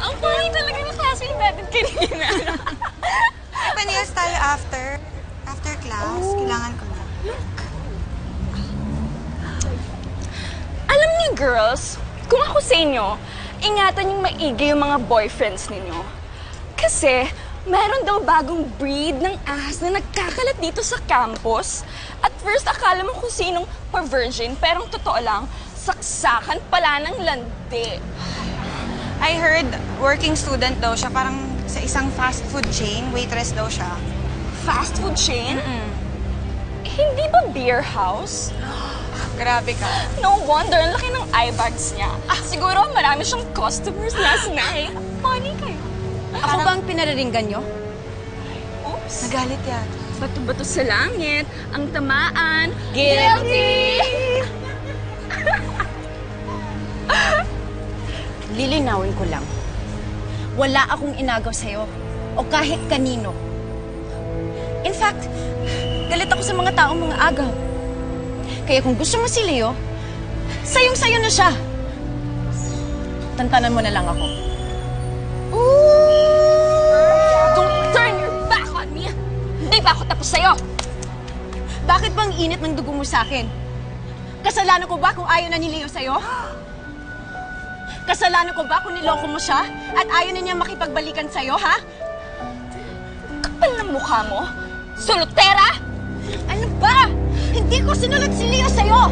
Ang funny talaga ng classmate natin kanina. Panils tayo after class. Kailangan ko na. Alam niyo, girls, kung ako sa inyo, ingatan yung maigi yung mga boyfriends ninyo. Kasi, meron daw bagong breed ng ahas na nagkakalat dito sa campus. At first, akala mo kung sinong pa-virgin, pero ang totoo lang, saksakan pala ng landi. I heard working student daw siya. Parang sa isang fast food chain. Waitress daw siya. Fast food chain? Hindi ba beer house? Grabe ka. No wonder, ang laki ng eye bags niya. Siguro marami siyang customers last night. Funny kayo. Ako ba ang pinararinggan nyo? Oops. Nagalit yan. Bato-bato sa langit, ang tamaan, guilty! Lilinawin ko lang. Wala akong inagaw sa'yo o kahit kanino. In fact, galit ako sa mga taong mga agaw. Kaya kung gusto mo si Leo, sayong-sayo na siya. Tantanan mo na lang ako. Don't turn your back on me! Hindi pa ako tapos sa'yo! Bakit bang init ng dugo mo sa akin? Kasalanan ko ba kung ayaw na ni Leo sa'yo? Kasalanan ko ba kung niloko mo siya at ayaw na niya makipagbalikan sa'yo, ha? Kapal ng mukha mo? Soltera? Ano ba? Hindi ko sinulad si Leo sa'yo!